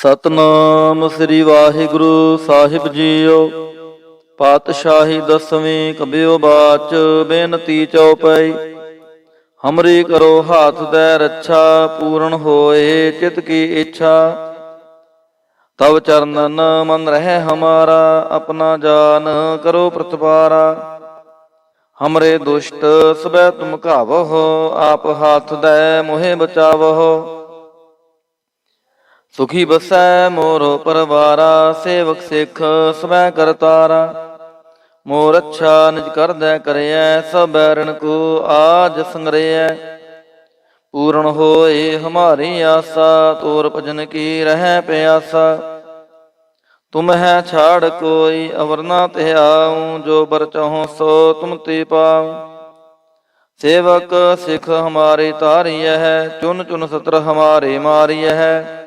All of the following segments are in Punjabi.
ਸਤਨਾਮ ਸ੍ਰੀ ਵਾਹਿਗੁਰੂ ਸਾਹਿਬ ਜੀਓ। ਪਾਤਸ਼ਾਹੀ ਦਸਵੀਂ ਕਬਿਓ ਬਾਚ ਬੇਨਤੀ ਚਉਪਈ। ਹਮਰੀ ਕਰੋ ਹਾਥ ਦੈ ਰੱਛਾ, ਪੂਰਨ ਹੋਏ ਚਿਤ ਕੀ ਇੱਛਾ। ਤਵ ਚਰਨਨ ਮਨ ਰਹਿ ਹਮਾਰਾ, ਆਪਣਾ ਜਾਨ ਕਰੋ ਪ੍ਰਤਪਾਰਾ। ਹਮਰੇ ਦੁਸ਼ਟ ਸਬੈ ਤੁਮ ਘਾਵਹੁ, ਆਪ ਹਾਥ ਦੈ ਮੋਹਿ ਬਚਾਵਹੁ। ਸੁਖੀ ਬਸੈ ਮੋਰ ਪਰਵਾਰਾ, ਸੇਵਕ ਸਿੱਖ ਸਵੈ ਕਰਤਾਰਾ। ਮੋਰ ਅੱਛਾ ਨਿਜ ਕਰਦੈ ਕਰਿਐ, ਸਭ ਬੈਰਣ ਕੋ ਆਜ ਸੰਗਰਿਐ। ਪੂਰਨ ਹੋਏ ਹਮਾਰੀ ਆਸਾ, ਤੋਰ ਭਜਨ ਕੀ ਰਹਿ ਪਿਆਸਾ। ਤੁਮ ਹੈ ਛਾੜ ਕੋਈ ਅਵਰ ਨਾ ਧਿਆਉ, ਜੋ ਬਰ ਚਾਹੋ ਸੋ ਤੁਮ ਤੇ ਪਾਉ। ਸੇਵਕ ਸਿੱਖ ਹਮਾਰੇ ਤਾਰਿਐ, ਚੁਨ ਚੁਨ ਸਤਰ ਹਮਾਰੇ ਮਾਰਿਐ।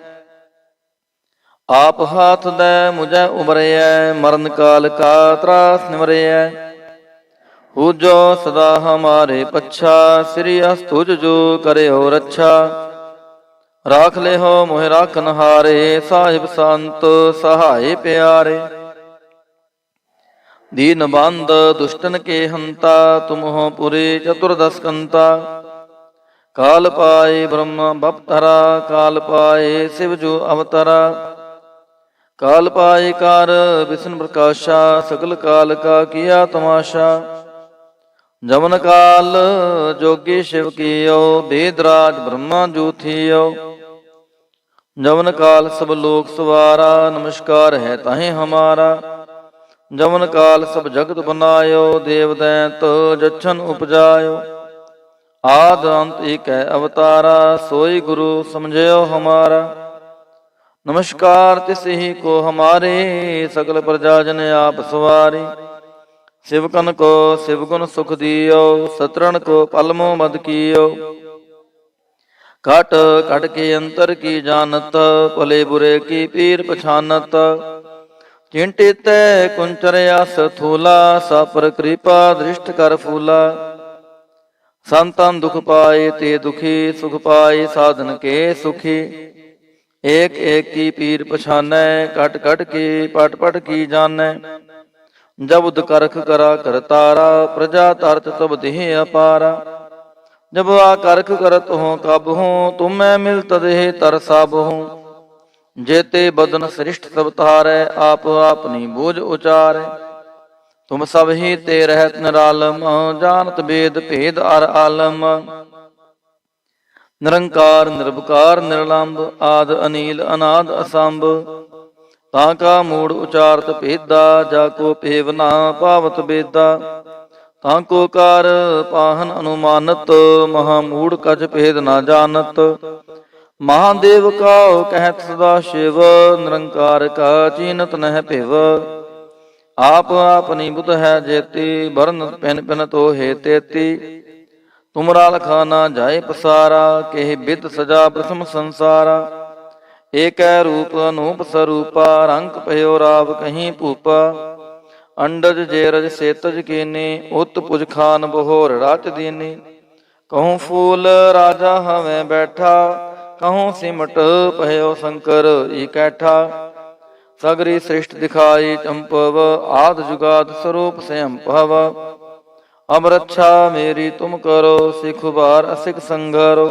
ਆਪ ਹਾਥ ਦੈ ਮੁਝੈ ਉਬਰਿਐ, ਮਰਨ ਕਾਲ ਕਾ ਤਰਾਸ ਨਿਵਰਿਐ। ਹੋ ਜੋ ਸਦਾ ਹਮਾਰੇ ਪੱਛਾ, ਸ੍ਰੀ ਅਸ ਤੁਜ ਜੋ ਕਰਿਓ ਰੱਛਾ। ਰਾਖ ਲਿਹੋ ਮੋਹਿ ਰਾਖਨ ਹਾਰੇ, ਸਾਹਿਬ ਸੰਤ ਸਹਾਏ ਪਿਆਰੇ। ਦੀਨ ਬੰਦ ਦੁਸ਼ਟਨ ਕੇ ਹੰਤਾ, ਤੁਮ ਹੋ ਪੁਰੇ ਚਤੁਰਦਸ ਕੰਤਾ। ਕਾਲ ਪਾਏ ਬ੍ਰਹਮ ਬਪਤਰਾ, ਕਾਲ ਪਾਏ ਸਿਵ ਜੋ ਅਵਤਰਾ। ਕਾਲ ਪਾਏ ਕਰ ਵਿਸ਼ਨ ਪ੍ਰਕਾਸ਼ਾ, ਸਗਲ ਕਾਲ ਕਾ ਕੀਆ ਤਮਾਸ਼ਾ। ਜਮਨ ਕਾਲ ਜੋਗੀ ਸ਼ਿਵ ਕੀਓ, ਬੇਦ ਰਾਜ ਬ੍ਰਹਮਾ ਜੋ ਥੀਓ। ਜਮਨ ਕਾਲ ਸਭ ਲੋਕ ਸਵਾਰਾ, ਨਮਸਕਾਰ ਹੈ ਤਾਹੇ ਹਮਾਰਾ। ਜਮਨ ਕਾਲ ਸਭ ਜਗਤ ਬਨਾਇਓ, ਦੇਵ ਦੈਂਤ ਜਛਨ ਉਪਜਾਇਓ। ਆਦ ਅੰਤ ਏਕੈ ਅਵਤਾਰਾ, ਸੋਈ ਗੁਰੂ ਸਮਝਿਓ ਹਮਾਰਾ। ਨਮਸਕਾਰ ਤਿਸ ਹੀ ਕੋ ਹਮਾਰੇ, ਸਗਲ ਪ੍ਰਜਾ ਜਨ ਆਪ ਸਵਾਰੇ। ਸਿਵਕਨ ਕੋ ਸਿਵ ਗੁਣ ਸੁਖ ਦਿਓ, ਸਤਰਨ ਕੋ ਪਲਮੋ ਮਦ ਕੀਓ। ਘਟ ਘਟ ਕੇ ਅੰਤਰ ਕੀ ਜਾਨਤ, ਭਲੇ ਬੁਰੇ ਕੀ ਪੀਰ ਪਛਾਨਤ। ਚਿੰਟਿ ਤੈ ਕੁੰਚਰ ਅਸ ਥੂਲਾ, ਸਾਪਰ ਕਿਰਪਾ ਦ੍ਰਿਸ਼ਟ ਕਰ ਫੂਲਾ। ਸੰਤਨ ਦੁਖ ਪਾਏ ਤੇ ਦੁਖੀ, ਸੁਖ ਪਾਏ ਸਾਧਨ ਕੇ ਸੁਖੀ। ਏਕ ਏਕ ਕੀ ਪੀਰ ਪਛਾਨੈ, ਕਟ ਕਟ ਕੀ ਪਟ ਪਟ ਕੀ ਜਾਣੈ। ਜਬੁਦ ਕਰਖ ਕਰਾ ਕਰਤਾਰਾ, ਪ੍ਰਜਾ ਤਰਤ ਤਬ ਦੇਹ ਅਪਾਰਾ। ਜਬ ਆ ਕਰਖ ਕਰਤ ਹੋ ਕਬ ਹੂੰ, ਤੁਮੈ ਮਿਲ ਤਦਹਿ ਤਰ ਸਭ ਹੂੰ। ਜੇਤੇ ਬਦਨ ਸ੍ਰਿਸ਼ਟ ਸਭ ਤਾਰੈ, ਆਪ ਆਪਨੀ ਬੋਝ ਉਚਾਰੈ। ਤੁਮ ਸਭ ਹੀ ਤੇ ਰਹਿਤ ਨਿਰਾਲਮ, ਜਾਨਤ ਬੇਦ ਭੇਦ ਅਰ ਆਲਮ। ਨਿਰੰਕਾਰ ਨਿਰਭਕਾਰ ਨਿਰਲੰਭ, ਆਦ ਅਨੀਲ ਅਨਾਦ ਅਸੰਭ। ਤਾਂ ਕਾ ਮੂੜ ਉਚਾਰਤ ਭੇਦਾ, ਜਾ ਕੋ ਭੇਵ ਨਾ ਪਾਵਤ ਬੇਦਾ। ਤਾਂ ਕੋ ਕਾਰ ਪਾਹਨ ਅਨੁਮਾਨਤ, ਮਹਾ ਮੂੜ ਕਛ ਭੇਦ ਨਾ ਜਾਣਤ। ਮਹਾਦੇਵ ਕਾਉ ਕਹਿਤ ਸਦਾ ਸ਼ਿਵ, ਨਿਰੰਕਾਰ ਕਾ ਚੀਨਤ ਨਹਿ ਭਿਵ। ਆਪ ਆਪਨੀ ਬੁਧ ਹੈ ਜੇਤੀ, ਬਰਨ ਪਿਨ ਪਿਨ ਤੋਹੇ ਤੇਤੀ। ਤੁਮਰਾ ਲਖਾ ਨਾ ਜਾਏ ਪਸਾਰਾ, ਕਿਹ ਬਿਦ ਸਜਾ ਪ੍ਰਥਮ ਸੰਸਾਰਾ। ਏਕੈ ਰੂਪ ਅਨੂਪ ਸਰੂਪਾ, ਰੰਗ ਭਇਓ ਰਾਵ ਕਹੀਂ ਭੂਪਾ। ਅੰਡਜ ਜੇਰਜ ਸੇਤਜ ਕੀਨੀ, ਉਤ ਪੁਜ ਖਾਨ ਬਹੋਰ ਰਾਚ ਦੀਨੀ। ਕਹੂੰ ਫੂਲ ਰਾਜਾ ਹਵੇਂ ਬੈਠਾ, ਕਹੂੰ ਸਿਮਟ ਭਇਓ ਸ਼ੰਕਰ ਇਕੈਠਾ। ਸਗਰੀ ਸ੍ਰਿਸ਼ਟ ਦਿਖਾਈ ਚੰਪਵ, ਆਦ ਜੁਗਾਦ ਸਰੂਪ ਸਯੰਭਵ। ਅਬ ਰੱਛਾ ਮੇਰੀ ਤੁਮ ਕਰੋ, ਸਿਖ ਉਬਾਰ ਅਸਿਖ ਸੰਘਰੋ।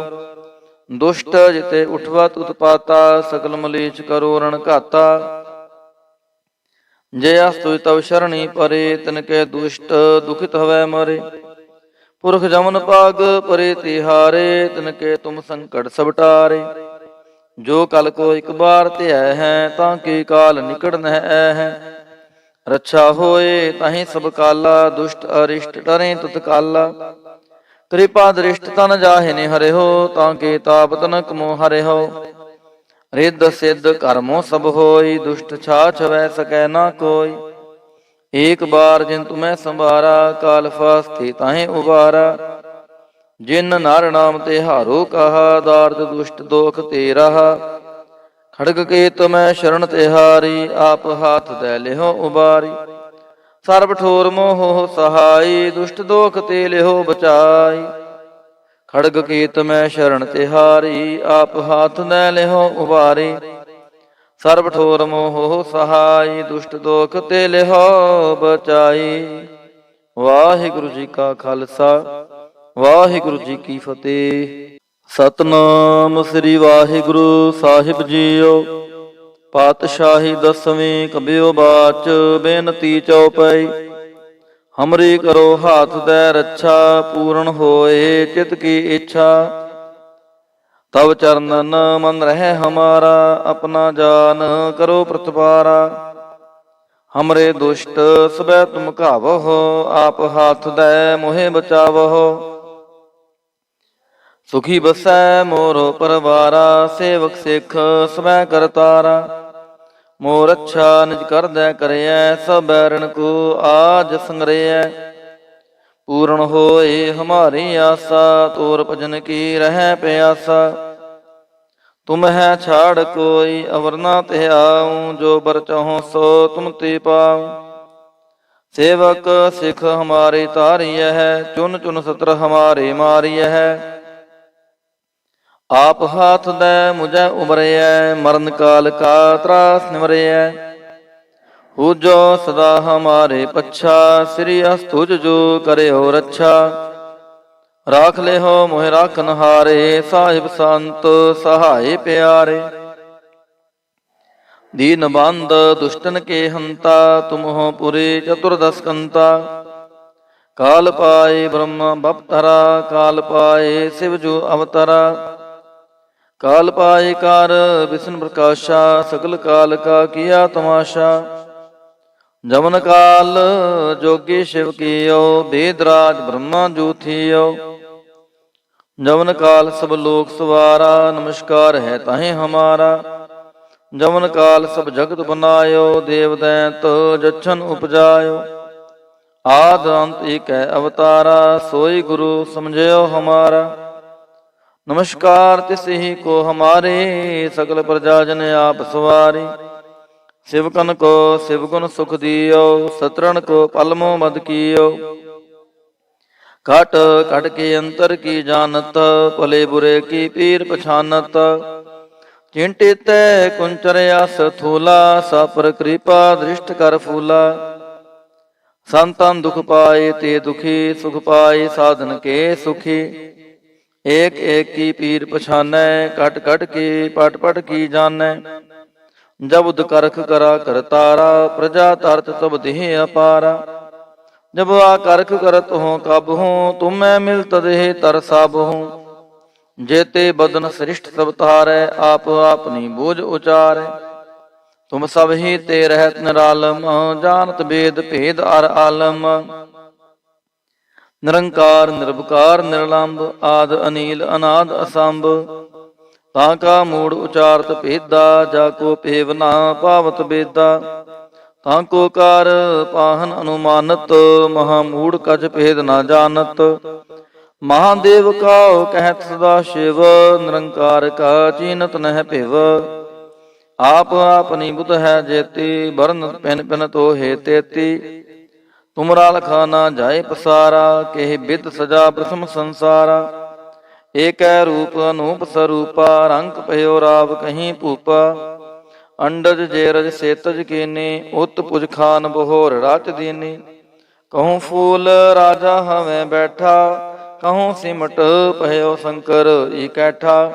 ਦੁਸ਼ਟ ਜਿਤੇ ਉਠਵਤ ਉਤਪਾਤਾ, ਸਕਲ ਮਲੀਚ ਕਰੋ ਰਣ ਘਾਤਾ। ਜੇ ਅਸ ਤੁਜ ਤਵ ਸ਼ਰਣੀ ਪਰੇ, ਤਿਨਕੇ ਦੁਸ਼ਟ ਦੁਖਿਤ ਹਵੈ ਮਰੇ। ਪੁਰਖ ਜਮਨ ਪਾਗ ਪਰੇ ਤਿਹਾਰੇ, ਤਿਨਕੇ ਤੁਮ ਸੰਕਟ ਸਭ ਟਾਰੇ। ਜੋ ਕਲ ਕੋ ਇਕ ਬਾਰ ਧਿਐ ਹੈ, ਤਾਂ ਕੀ ਕਾਲ ਨਿਕਟ ਨਹਿ ਐ। ਰੱਛਾ ਹੋਏ ਤਾਹੀਂ ਸਭ ਕਾਲਾ, ਦੁਸ਼ਟ ਅਰਿਸ਼ਟ ਡਰੇ ਤਤਕਾਲਾ। ਕਿਰਪਾ ਦ੍ਰਿਸ਼ਟ ਤਨ ਜਾਹਿ ਹਰਿਓ, ਤਾਂ ਕੇ ਤਾਪ ਤਨਕ ਮੋ ਹਰਿਓ। ਰਿੱਧ ਸਿੱਧ ਕਰਮੋ ਸਭ ਹੋਈ, ਦੁਸ਼ਟ ਛਾਛ ਵੈ ਸਕੈ ਨਾ ਕੋਈ। ਏਕ ਬਾਰ ਜਿਨ ਤੁਮੈ ਸੰਭਾਰਾ, ਕਾਲ ਫਾਸਤੇ ਤਾਹੇ ਉਬਾਰਾ। ਜਿਨ ਨਰ ਨਾਮ ਤੇ ਹਾਰੋ ਕਹਾ, ਦਾਰਦ ਦੁਸ਼ਟ ਦੋਖ ਤੇ ਰਹਾ। ਖੜਗ ਕੇ ਤੁਮੈ ਸ਼ਰਨ ਤਿਹਾਰੀ, ਆਪ ਹਾਥ ਦੈ ਲਿਹੋ ਉਬਾਰੀ। ਸਰਬ ਠੋਰ ਮੋਹ ਸਹਾਈ, ਦੁਸ਼ਟ ਦੋਖ ਤੇ ਲਿਹੋ ਬਚਾਈ। ਖੜਗ ਕੀ ਤੁਮੈ ਸ਼ਰਨ ਤਿਹਾਰੀ, ਆਪ ਹਾਥ ਦੈ ਲਿਹੋ ਉਬਾਰੀ। ਸਰਬ ਠੋਰ ਮੋਹ ਸਹਾਈ, ਦੁਸ਼ਟ ਦੋਖ ਤੇ ਲਿਹੋ ਬਚਾਈ। ਵਾਹਿਗੁਰੂ ਜੀ ਕਾ ਖਾਲਸਾ, ਵਾਹਿਗੁਰੂ ਜੀ ਕੀ ਫਤਿਹ। ਸਤਨਾਮ ਸ੍ਰੀ ਵਾਹਿਗੁਰੂ ਸਾਹਿਬ ਜੀਓ। ਪਾਤਸ਼ਾਹੀ ਦਸਵੀਂ ਕਬਿਓ ਬਾਚ, ਬੇਨਤੀ ਚਉਪਈ। ਹਮਰੀ ਕਰੋ ਹਾਥ ਦੈ ਰੱਛਾ, ਪੂਰਨ ਹੋਏ ਚਿਤ ਕੀ ਇੱਛਾ। ਤਬ ਚਰਨਨ ਮਨ ਰਹਿ ਹਮਾਰਾ, ਆਪਣਾ ਜਾਨ ਕਰੋ ਪ੍ਰਤਪਾਰਾ। ਹਮਰੇ ਦੁਸ਼ਟ ਸਬੈ ਤੁਮ ਘਾਵਹੁ, ਆਪ ਹਾਥ ਦੈ ਮੋਹਿ ਬਚਾਵਹੁ। ਸੁਖੀ ਬਸੈ ਮੋਰ ਪਰਵਾਰਾ, ਸੇਵਕ ਸਿੱਖ ਸਬੈ ਕਰਤਾਰਾ। ਮੋਰ ਅੱਛਾ ਨਿਜ ਕਰਦੈ ਕਰਿਐ, ਸਭ ਬੈਰਣ ਕੋ ਆਜ ਸੰਗਰਿਐ। ਪੂਰਨ ਹੋਏ ਹਮਾਰੀ ਆਸਾ, ਤੋਰ ਭਜਨ ਕੀ ਰਹਿ ਪਿਆਸਾ। ਤੁਮ ਹੈ ਛਾੜ ਕੋਈ ਅਵਰ ਨਾ ਧਿਆਉ, ਜੋ ਬਰ ਚਾਹੋ ਸੋ ਤੁਮ ਤੇ ਪਾਉ। ਸੇਵਕ ਸਿੱਖ ਹਮਾਰੇ ਤਾਰੀਐ ਹੈ, ਚੁਨ ਚੁਨ ਸਤਰ ਹਮਾਰੇ ਮਾਰੀਐ ਹੈ। ਆਪ ਹਾਥ ਦੈ ਮੁਝੈ ਉਬਰਿਐ, ਮਰਨ ਕਾਲ ਕਾ ਤਰਾਸ ਨਿਵਰਿਐ। ਪੂਜੋ ਸਦਾ ਹਮਾਰੇ ਪੱਛਾ, ਸ੍ਰੀ ਅਸਤੁਜ ਜੋ ਕਰਿਓ ਰੱਛਾ। ਰਾਖ ਲਿਹੋ ਮੋਹਿ ਰਾਖਨ ਹਾਰੇ, ਸਾਹਿਬ ਸੰਤ ਸਹਾਏ ਪਿਆਰੇ। ਦੀਨ ਬੰਦ ਦੁਸ਼ਟਨ ਕੇ ਹੰਤਾ, ਤੁਮ ਹੋ ਪੁਰੇ ਚਤੁਰਦਸ ਕੰਤਾ। ਕਾਲ ਪਾਏ ਬ੍ਰਹਮ ਬਪਤਰਾ, ਕਾਲ ਪਾਏ ਸਿਵ ਜੋ ਅਵਤਰਾ। ਕਾਲ ਪਾਏ ਕਰ ਵਿਸ਼ਨ ਪ੍ਰਕਾਸ਼ਾ, ਸਕਲ ਕਾਲ ਕਾ ਕੀਆ ਤਮਾਸ਼ਾ। ਜਮਨ ਕਾਲ ਜੋਗੀ ਸ਼ਿਵ ਕੀਓ, ਬੇਦ ਰਾਜ ਬ੍ਰਹਮਾ ਜੋ ਥੀਓ। ਜਮਨ ਕਾਲ ਸਭ ਲੋਕ ਸਵਾਰਾ, ਨਮਸਕਾਰ ਹੈ ਤਾਹੇ ਹਮਾਰਾ। ਜਮਨ ਕਾਲ ਸਭ ਜਗਤ ਬਨਾਇਓ, ਦੇਵ ਦੈਂਤ ਜਛਨ ਉਪਜਾਇਓ। ਆਦ ਅੰਤ ਏਕੈ ਅਵਤਾਰਾ, ਸੋਈ ਗੁਰੂ ਸਮਝਿਓ ਹਮਾਰਾ। ਨਮਸਕਾਰ ਤਿਸਹੀ ਕੋ ਹਮਾਰੇ, ਸਕਲ ਪ੍ਰਜਾ ਜਨ ਆਪ ਸਵਾਰੇ। ਸਿਵਕਨ ਕੋ ਸਿਵ ਗੁਣ ਸੁਖ ਦਿਓ, ਸਤਰਨ ਕੋ ਪਲਮੋ ਮਦ ਕੀਓ। ਘਟ ਘਟ ਕੇ ਅੰਤਰ ਕੀ ਜਾਨਤ, ਭਲੇ ਬੁਰੇ ਕੀ ਪੀਰ ਪਛਾਨਤ। ਚਿੰਟਿ ਤੈ ਕੁੰਚਰ ਅਸ ਥੂਲਾ, ਸਾਪਰ ਕਿਰਪਾ ਦ੍ਰਿਸ਼ਟ ਕਰ ਫੂਲਾ। ਸੰਤਨ ਦੁਖ ਪਾਏ ਤੇ ਦੁਖੀ, ਸੁਖ ਪਾਏ ਸਾਧਨ ਕੇ ਸੁਖੀ। ਏਕ ਏਕ ਕੀ ਪੀਰ ਪਛਾਨੈ, ਘਟ ਘਟ ਕੀ ਪਟ ਪਟ ਕੀ ਜਾਣੈ। ਜਬ ਉਦ ਕਰਖ ਕਰਾ ਕਰਤਾਰਾ, ਪ੍ਰਜਾ ਤਰਤ ਤਬ ਦੇਹ ਅਪਾਰਾ। ਜਬ ਆ ਕਰਖ ਕਰਤ ਹੋ ਕਬ ਹੂੰ, ਤੁਮੈ ਮਿਲ ਤਦਹਿ ਤਰ ਸਭ ਹੂੰ। ਜੇਤੇ ਬਦਨ ਸ੍ਰਿਸ਼ਟ ਸਭ ਤਾਰੈ, ਆਪ ਆਪਨੀ ਬੋਝ ਉਚਾਰੈ। ਤੁਮ ਸਭ ਹੀ ਤੇ ਰਹਿਤ ਨਿਰਾਲਮ, ਜਾਨਤ ਬੇਦ ਭੇਦ ਅਰ ਆਲਮ। ਨਿਰੰਕਾਰ ਨਿਰਭਕਾਰ ਨਿਰਲੰਭ, ਆਦ ਅਨੀਲ ਅਨਾਦ ਅਸੰਭ। ਤਾਂ ਕਾ ਮੂੜ ਉਚਾਰਤ ਭੇਦਾ, ਜਾ ਕੋ ਭੇਵ ਨਾ ਪਾਵਤ ਬੇਦਾ। ਤਾਂ ਕੋ ਕਾਰ ਪਾਹਨ ਅਨੁਮਾਨਤ, ਮਹਾ ਮੂੜ ਕਛ ਭੇਦ ਨਾ ਜਾਣਤ। ਮਹਾਦੇਵ ਕਾਉ ਕਹਿਤ ਸਦਾ ਸ਼ਿਵ, ਨਿਰੰਕਾਰ ਕਾ ਚੀਨਤ ਨਹਿ ਭਿਵ। ਆਪ ਆਪਨੀ ਬੁਧ ਹੈ ਜੇਤੀ, ਬਰਨ ਪਿਨ ਪਿਨ ਤੋਹੇ ਤੇਤੀ। ਤੁਮਰਾ ਲਖਾ ਨਾ ਜਾਏ ਪਸਾਰਾ, ਕਿਹ ਬਿਦ ਸਜਾ ਪ੍ਰਥਮ ਸੰਸਾਰਾ। ਏਕੈ ਰੂਪ ਅਨੂਪ ਸਰੂਪਾ, ਰੰਗ ਭਇਓ ਰਾਵ ਕਹੀਂ ਭੂਪਾ। ਅੰਡਜ ਜੇਰਜ ਸੇਤਜ ਕੀਨੀ, ਉਤ ਪੁਜ ਖਾਨ ਬਹੋਰ ਰਚ ਦੀਨੀ। ਕਹੂੰ ਫੂਲ ਰਾਜਾ ਹਵੇਂ ਬੈਠਾ, ਕਹੂੰ ਸਿਮਟ ਭਇਓ ਸ਼ੰਕਰ ਇਕੈਠਾ।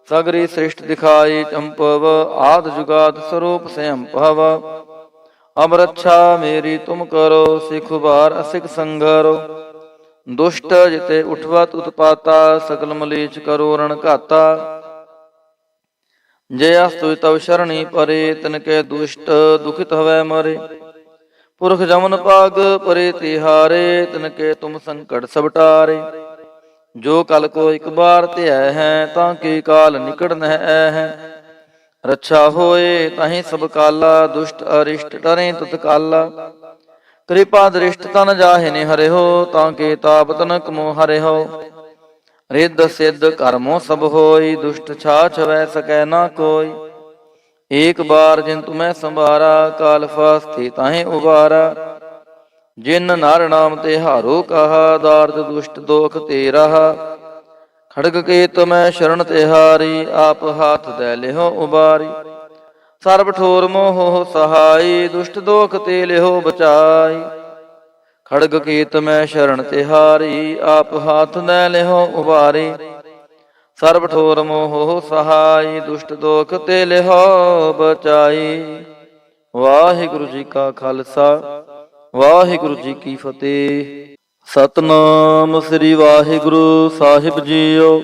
ਸਗਰੀ ਸ੍ਰਿਸ਼ਟ ਦਿਖਾਈ ਚੰਪਵ, ਆਦ ਜੁਗਾਦ ਸਰੂਪ ਸਯੰਭਵ। ਅਬ ਰੱਛਾ ਮੇਰੀ ਤੁਮ ਕਰੋ, ਸਿਖ ਉਬਾਰ ਅਸਿਖ ਸੰਘਰੋ। ਦੁਸ਼ਟ ਜਿਤੇ ਉਠਵਤ ਉਤਪਾਤਾ, ਸਕਲ ਮਲੀਚ ਕਰੋ ਰਣ ਘਾਤਾ। ਜੇ ਅਸਤੁ ਤਵ ਸ਼ਰਣੀ ਪਰੇ, ਤਿਨਕੇ ਦੁਸ਼ਟ ਦੁਖਿਤ ਹਵੈ ਮਰੇ। ਪੁਰਖ ਜਮਨ ਪਾਗ ਪਰੇ ਤਿਹਾਰੇ, ਤਿਨਕੇ ਤੁਮ ਸੰਕਟ ਸਭ ਟਾਰੇ। ਜੋ ਕਲ ਕੋ ਇਕ ਬਾਰ ਧਿਆ ਹੈ, ਤਾਂ ਕੀ ਕਾਲ ਨਿਕਟ ਨਹਿ ਐ ਹੈ। ਰੱਛਾ ਹੋਏ ਤਾਹੀ ਸਭ ਕਾਲਾ, ਦੁਸ਼ਟ ਅਰਿਸ਼ਟ ਡਰੇ ਤਤਕਾਲਾ। ਕਿਰਪਾ ਦ੍ਰਿਸ਼ਟ ਤਨ ਜਾਹਿ ਨ ਹਰਿਓ, ਤਾਂ ਕੇ ਤਾਪ ਤਨਕ ਮੋ ਹਰਿਓ। ਰਿੱਧ ਸਿੱਧ ਕਰਮੋ ਸਭ ਹੋਈ, ਦੁਸ਼ਟ ਛਾਛ ਵੈ ਸਕੈ ਨਾ ਕੋਈ। ਏਕ ਬਾਰ ਜਿਨ ਤੁਮੈ ਸੰਭਾਰਾ, ਕਾਲ ਫਾਸਤੇ ਤਾਹੇ ਉਬਾਰਾ। ਜਿਨ ਨਰ ਨਾਮ ਤੇ ਹਾਰੋ ਕਹਾ, ਦਾਰਦ ਦੁਸ਼ਟ ਦੋਖ ਤੇ ਰਹਾ। ਖੜਗ ਕੇ ਤੁਮੈ ਸ਼ਰਨ ਤਿਹਾਰੀ, ਆਪ ਹਾਥ ਦੈ ਲਿਹੋ ਉਬਾਰੀ। ਸਰਬ ਠੋਰ ਮੋਹ ਸਹਾਈ, ਦੁਸ਼ਟ ਦੋਖ ਤੇ ਲਿਓ ਬਚਾਈ। ਖੜਗ ਕੀਤ ਮੈਂ ਸ਼ਰਨ ਤਿਹਾਰੀ, ਆਪ ਹਾਥ ਲੈ ਲਿਓ ਉਬਾਰੀ। ਸਰਬ ਠੋਰ ਮੋਹ ਸਹਾਈ, ਦੁਸ਼ਟ ਦੋਖ ਤੇ ਲਿਓ ਬਚਾਈ। ਵਾਹਿਗੁਰੂ ਜੀ ਕਾ ਖਾਲਸਾ, ਵਾਹਿਗੁਰੂ ਜੀ ਕੀ ਫਤਿਹ। ਸਤਨਾਮ ਸ੍ਰੀ ਵਾਹਿਗੁਰੂ ਸਾਹਿਬ ਜੀਓ।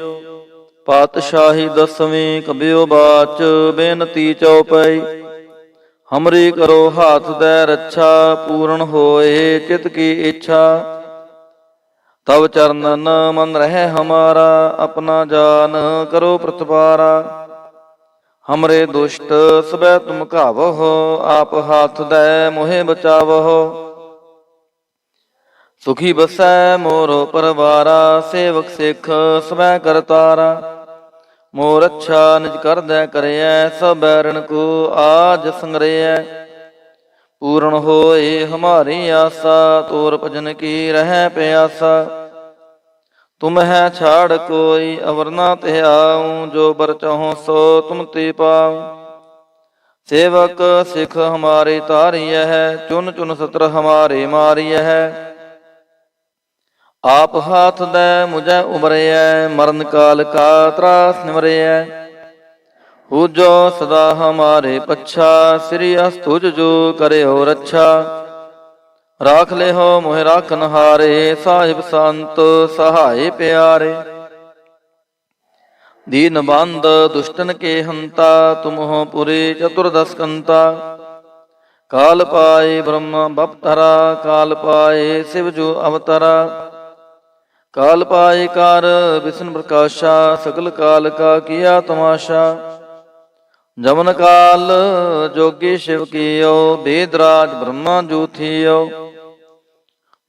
ਪਾਤਸ਼ਾਹੀ ਦਸਵੀਂ ਕਬਿਓ ਬਾਚ, ਬੇਨਤੀ ਚਉਪਈ। ਹਮਰੀ ਕਰੋ ਹਾਥ ਦੈ ਰੱਛਾ, ਪੂਰਨ ਹੋਏ ਚਿਤ ਕੀ ਇੱਛਾ। ਤਵ ਚਰਨਨ ਮਨ ਰਹਿ ਹਮਾਰਾ, ਆਪਣਾ ਜਾਨ ਕਰੋ ਪ੍ਰਤਪਾਰਾ। ਹਮਰੇ ਦੁਸ਼ਟ ਸਬੈ ਤੁਮ ਘਾਵਹੁ, ਆਪ ਹਾਥ ਦੈ ਮੋਹਿ ਬਚਾਵਹੁ। ਸੁਖੀ ਬਸੈ ਮੋਰ ਪਰਵਾਰਾ, ਸੇਵਕ ਸਿੱਖ ਸਬੈ ਕਰਤਾਰਾ। ਮੋਰ ਅੱਛਾ ਨਿਜ ਕਰਦੈ ਕਰਿਐ, ਸਭ ਬੈਰਣ ਕੋ ਆਜ ਸੰਗਰਿਐ। ਪੂਰਨ ਹੋਏ ਹਮਾਰੀ ਆਸਾ, ਤੋਰ ਭਜਨ ਕੀ ਰਹਿ ਪਿਆਸਾ। ਤੁਮ ਹੈ ਛਾੜ ਕੋਈ ਅਵਰ ਨਾ ਧਿਆਉ, ਜੋ ਬਰ ਚਾਹੋ ਸੋ ਤੁਮ ਤੇ ਪਾਉ। ਸੇਵਕ ਸਿੱਖ ਹਮਾਰੇ ਤਾਰੀਐ ਹੈ, ਚੁਨ ਚੁਨ ਸਤਰ ਹਮਾਰੇ ਮਾਰੀਐ ਹੈ। ਆਪ ਹਾਥ ਦੈ ਮੁਝੈ ਉਬਰਿਐ, ਮਰਨ ਕਾਲ ਕਾ ਤਰਾਸ ਨਿਵਰਿਐ। ਪੂਜੋ ਸਦਾ ਹਮਾਰੇ ਪੱਛਾ, ਸ੍ਰੀ ਅਸਤੁਜ ਜੋ ਕਰਿਓ ਰੱਛਾ। ਰਾਖ ਲਿਓ ਮੋਹਿ ਰਾਖਨ ਹਾਰੇ, ਸਾਹਿਬ ਸੰਤ ਸਹਾਏ ਪਿਆਰੇ। ਦੀਨ ਬੰਦ ਦੁਸ਼ਟਨ ਕੇ ਹੰਤਾ, ਤੁਮਹੁ ਪੁਰੀ ਚਤੁਰਦਸ ਕੰਤਾ। ਕਾਲ ਪਾਏ ਬ੍ਰਹਮ ਬਪਤਰਾ, ਕਾਲ ਪਾਏ ਸਿਵ ਜੋ ਅਵਤਰਾ। ਕਾਲ ਪਾਏ ਕਰ ਵਿਸ਼ਨ ਪ੍ਰਕਾਸ਼ਾ, ਸਗਲ ਕਾਲ ਕਾ ਕੀਆ ਤਮਾਸ਼ਾ। ਜਮਨ ਕਾਲ ਜੋਗੀ ਸ਼ਿਵ ਕੀਓ, ਬੇਦ ਰਾਜ ਬ੍ਰਹਮਾ ਜੋ ਥੀਓ।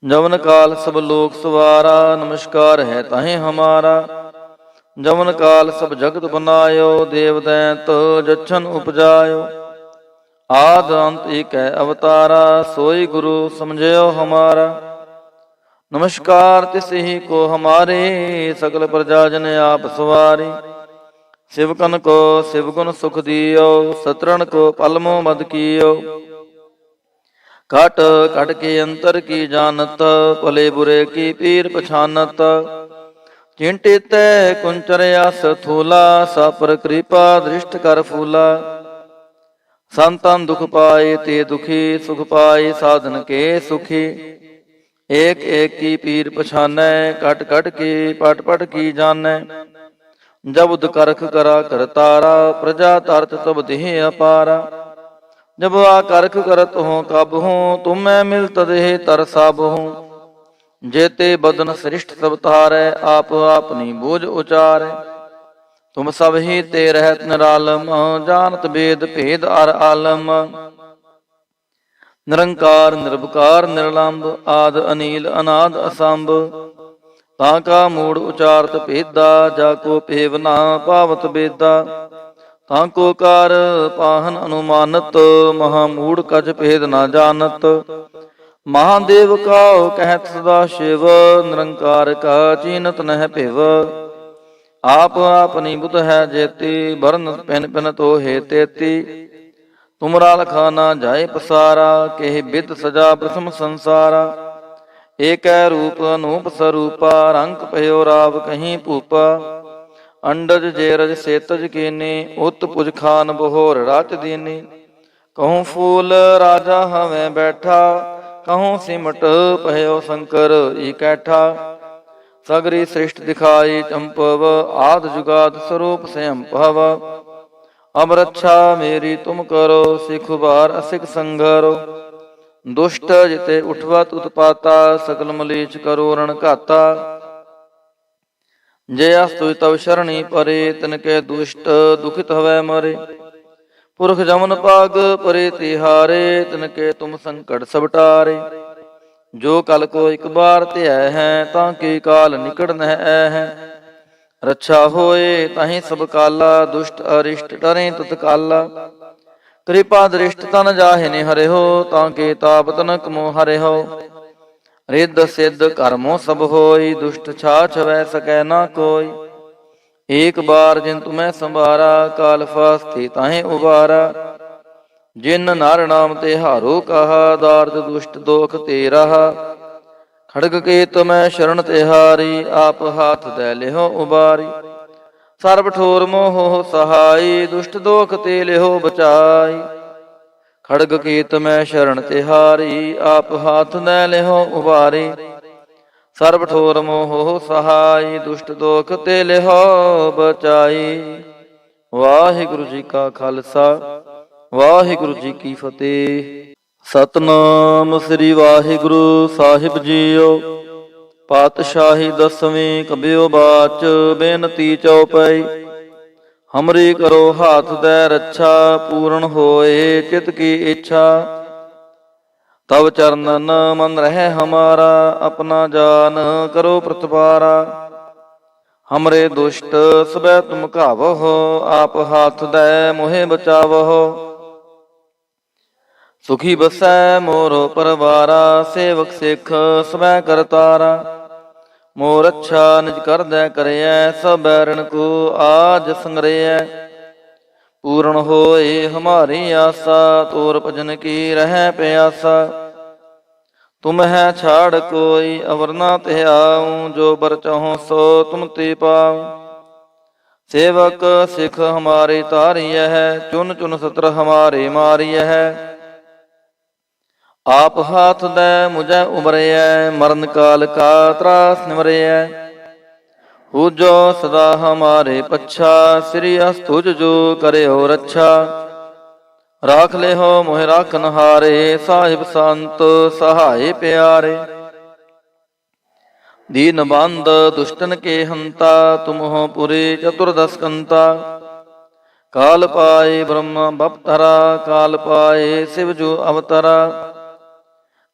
ਜਮਨ ਕਾਲ ਸਭ ਲੋਕ ਸਵਾਰਾ, ਨਮਸਕਾਰ ਹੈ ਤਾਹੇ ਹਮਾਰਾ। ਜਮਨ ਕਾਲ ਸਭ ਜਗਤ ਬਨਾਇਓ, ਦੇਵ ਦੈਂਤ ਜਛਨ ਉਪਜਾਇਓ। ਆਦ ਅੰਤ ਏਕੈ ਅਵਤਾਰਾ, ਸੋਈ ਗੁਰੂ ਸਮਝਿਓ ਹਮਾਰਾ। ਨਮਸਕਾਰ ਤਿਸਹੀ ਕੋ ਹਮਾਰੇ, ਸਕਲ ਪ੍ਰਜਾ ਜਨ ਆਪ ਸਵਾਰੀ। ਸਿਵਕਨ ਕੋ ਸਿਵ ਗੁਣ ਸੁਖ ਦਿਓ, ਸਤਰਨ ਕੋ ਪਲਮੋ ਮਦ ਕੀਓ। ਘਟ ਘਟ ਕੇ ਅੰਤਰ ਕੀ ਜਾਨਤ, ਭਲੇ ਬੁਰੇ ਕੀ ਪੀਰ ਪਛਾਨਤ। ਚਿੰਟਿਤੈ ਕੁੰਚਰ ਆਸ ਥੂਲਾ, ਸਾਪਰ ਕਿਰਪਾ ਦ੍ਰਿਸ਼ਟ ਕਰ ਫੂਲਾ। ਸੰਤਨ ਦੁਖ ਪਾਏ ਤੇ ਦੁਖੀ, ਸੁਖ ਪਾਏ ਸਾਧਨ ਕੇ ਸੁਖੀ। ਏਕ ਏਕ ਕੀ ਪੀਰ ਪਛਾਨੈ, ਕਟ ਕਟ ਕੀ ਪਟ ਪਟ ਕੀ ਜਾਣੈ। ਜਬੁਦ ਕਰਖ ਕਰਾ ਕਰਤਾਰਾ, ਪ੍ਰਜਾ ਤਰਤ ਤਬ ਦੇਹ ਅਪਾਰਾ। ਜਬ ਆ ਕਰਖ ਕਰਤ ਹੋ ਕਬ ਹੂੰ, ਤੁਮੈ ਮਿਲ ਤਦਹਿ ਤਰ ਸਭ ਹੂੰ। ਜੇਤੇ ਬਦਨ ਸ੍ਰਿਸ਼ਟ ਸਭ ਤਾਰੈ, ਆਪ ਆਪਨੀ ਬੋਝ ਉਚਾਰੈ। ਤੁਮ ਸਭ ਹੀ ਤੇ ਰਹਿਤ ਨਿਰਾਲਮ, ਜਾਨਤ ਬੇਦ ਭੇਦ ਅਰ ਆਲਮ। ਨਿਰੰਕਾਰ ਨਿਰਭਕਾਰ ਨਿਰਲੰਭ, ਆਦ ਅਨੀਲ ਅਨਾਦ ਅਸੰਭ। ਤਾਂ ਕਾ ਮੂੜ ਉਚਾਰਤ ਭੇਦਾ, ਜਾ ਕੋ ਭੇਵ ਨਾ ਪਾਵਤ ਬੇਦਾ। ਤਾਂ ਕੋ ਕਾਰ ਪਾਹਨ ਅਨੁਮਾਨਤ, ਮਹਾ ਮੂੜ ਕਛ ਭੇਦ ਨਾ ਜਾਣਤ। ਮਹਾਦੇਵ ਕਾਉ ਕਹਿਤ ਸਦਾ ਸ਼ਿਵ, ਨਿਰੰਕਾਰ ਕਾ ਚੀਨਤ ਨਹਿ ਭਿਵ। ਆਪ ਆਪਨੀ ਬੁਧ ਹੈ ਜੇਤੀ, ਬਰਨ ਪਿਨ ਪਿਨ ਤੋਹੇ ਤੇਤੀ। ਤੁਮਰਾ ਲਖਾ ਨਾ ਜਾਏ ਪਸਾਰਾ, ਕਿਹ ਬਿਦ ਸਜਾ ਪ੍ਰਥਮ ਸੰਸਾਰਾ। ਏਕੈ ਰੂਪ ਅਨੂਪ ਸਰੂਪਾ, ਰੰਗ ਭਇਓ ਰਾਵ ਕਹੀਂ ਭੂਪਾ। ਅੰਡਜ ਜੇਰਜ ਸੇਤਜ ਕੀਨੀ, ਉਤ ਪੁਜ ਖਾਨ ਬਹੋਰ ਰਚ ਦੀਨੀ। ਕਹੂੰ ਫੂਲ ਰਾਜਾ ਹਵੇਂ ਬੈਠਾ, ਕਹੂੰ ਸਿਮਟ ਭਇਓ ਸ਼ੰਕਰ ਇਕੈਠਾ। ਸਗਰੀ ਸ੍ਰਿਸ਼ਟ ਦਿਖਾਈ ਚੰਪਵ, ਆਦ ਜੁਗਾਦ ਸਰੂਪ ਸਯੰਭਵ। ਅਬ ਰੱਛਾ ਮੇਰੀ ਤੁਮ ਕਰੋ, ਸਿਖ ਉਬਾਰ ਅਸਿਖ ਸੰਘਰੋ। ਦੁਸ਼ਟ ਜਿਤੇ ਉਠਵਤ ਉਤਪਾਤਾ, ਸਕਲ ਮਲੀਚ ਕਰੋ ਰਣ ਘਾਤਾ। ਜੇ ਅਸਤੁ ਤਵ ਸ਼ਰਣੀ ਪਰੇ, ਤਿਨਕੇ ਦੁਸ਼ਟ ਦੁਖਿਤ ਹਵੈ ਮਰੇ। ਪੁਰਖ ਜਮਨ ਪਾਗ ਪਰੇ ਤਿਹਾਰੇ, ਤਿਨਕੇ ਤੁਮ ਸੰਕਟ ਸਭ ਟਾਰੇ। ਜੋ ਕਲ ਕੋ ਇਕ ਬਾਰ ਧਿਐ ਹੈ, ਤਾਂ ਕੀ ਕਾਲ ਨਿਕਟ ਨਹਿ ਐ ਹੈ। ਰੱਛਾ ਹੋਏ ਤਾਹੀਂ ਸਭ ਕਾਲਾ, ਦੁਸ਼ਟ ਅਰਿਸ਼ਟ ਟਰੇ ਤਤਕਾਲਾ। ਕਿਰਪਾ ਦ੍ਰਿਸ਼ਟ ਤਨ ਜਾਹਿ ਹਰਿਓ, ਤਾਂ ਕੇ ਤਾਪ ਤਨਕ ਮੋ ਹਰਿਓ। ਰਿੱਧ ਸਿੱਧ ਕਰਮੋ ਸਭ ਹੋਈ, ਦੁਸ਼ਟ ਛਾਛ ਵੈ ਸਕੈ ਨਾ ਕੋਈ। ਏਕ ਬਾਰ ਜਿਨ ਤੁਮੈ ਸੰਭਾਰਾ, ਕਾਲ ਫਾਸਤੇ ਤਾਹੇ ਉਬਾਰਾ। ਜਿਨ ਨਰ ਨਾਮ ਤੇ ਹਾਰੋ ਕਹਾ, ਦਾਰਦ ਦੁਸ਼ਟ ਦੋਖ ਤੇ ਰਹਾ। ਖੜਗ ਕੇਤ ਮੈਂ ਸ਼ਰਨ ਤਿਹਾਰੀ, ਆਪ ਹਾਥ ਦੈ ਲਿਹੋ ਉਬਾਰੀ। ਸਰਬ ਠੋਰ ਮੋਹ ਸਹਾਈ, ਦੁਸ਼ਟ ਦੋਖ ਤੇ ਲਿਹੋ ਬਚਾਈ। ਖੜਗ ਕੇਤ ਮੈਂ ਸ਼ਰਨ ਤਿਹਾਰੀ, ਆਪ ਹਾਥ ਦੈ ਲਿਹੋ ਉਬਾਰੀ। ਸਰਬ ਠੋਰ ਮੋਹ ਸਹਾਈ, ਦੁਸ਼ਟ ਦੋਖ ਤੇ ਲਿਹੋ ਬਚਾਈ। ਵਾਹਿਗੁਰੂ ਜੀ ਕਾ ਖਾਲਸਾ, ਵਾਹਿਗੁਰੂ ਜੀ ਕੀ ਫਤਿਹ। ਸਤਨਾਮ ਸ੍ਰੀ ਵਾਹਿਗੁਰੂ ਸਾਹਿਬ ਜੀਓ। ਪਾਤਸ਼ਾਹੀ ਦਸਵੀਂ ਕਬਿਓ ਬਾਚ, ਬੇਨਤੀ ਚਉਪਈ। ਹਮਰੀ ਕਰੋ ਹਾਥ ਦੈ ਰੱਛਾ, ਪੂਰਨ ਹੋਏ ਚਿਤ ਕੀ ਇੱਛਾ। ਤਵ ਚਰਨਨ ਮਨ ਰਹਿ ਹਮਾਰਾ, ਆਪਣਾ ਜਾਨ ਕਰੋ ਪ੍ਰਤਪਾਰਾ। ਹਮਰੇ ਦੁਸ਼ਟ ਸਬੈ ਤੁਮ ਘਾਵਹੁ, ਆਪ ਹਾਥ ਦੈ ਮੋਹਿ ਬਚਾਵਹੁ। ਸੁਖੀ ਬਸੈ ਮੋਰ ਪਰਵਾਰਾ, ਸੇਵਕ ਸਿੱਖ ਸਬੈ ਕਰਤਾਰਾ। ਮੋਰ ਅੱਛਾ ਨਿਜ ਕਰਦੈ ਕਰਿਐ, ਸਭ ਬੈਰਣ ਕੋ ਆਜ ਸੰਗਰਿਐ। ਪੂਰਨ ਹੋਏ ਹਮਾਰੀ ਆਸਾ, ਤੋਰ ਭਜਨ ਕੀ ਰਹਿ ਪਿਆਸਾ। ਤੁਮ ਹੈ ਛਾੜ ਕੋਈ ਅਵਰ ਨਾ ਧਿਆਉ, ਜੋ ਬਰ ਚਾਹੋ ਸੋ ਤੁਮ ਤੇ ਪਾਉ। ਸੇਵਕ ਸਿੱਖ ਹਮਾਰੇ ਤਾਰਿਐ ਹੈ, ਚੁਨ ਚੁਨ ਸਤਰ ਹਮਾਰੇ ਮਾਰਿਐ। ਆਪ ਹਾਥ ਦੈ ਮੁਝੈ ਉਬਰਿਐ, ਮਰਨ ਕਾਲ ਕਾ ਤਰਾਸ ਨਿਵਰਿਐ। ਹੋ ਜੋ ਸਦਾ ਹਮਾਰੇ ਪੱਛਾ, ਸ੍ਰੀ ਅਸਤੁਜ ਜੋ ਕਰਿਓ ਰੱਛਾ। ਰਾਖ ਲਿਹੋ ਮੋਹਿ ਰਾਖਨ ਹਾਰੇ, ਸਾਹਿਬ ਸੰਤ ਸਹਾਏ ਪਿਆਰੇ। ਦੀਨ ਬੰਦ ਦੁਸ਼ਟਨ ਕੇ ਹੰਤਾ, ਤੁਮ ਹੋ ਪੁਰੇ ਚਤੁਰਦਸ ਕੰਤਾ। ਕਾਲ ਪਾਏ ਬ੍ਰਹਮ ਬਪਤਰਾ, ਕਾਲ ਪਾਏ ਸਿਵ ਜੋ ਅਵਤਰਾ।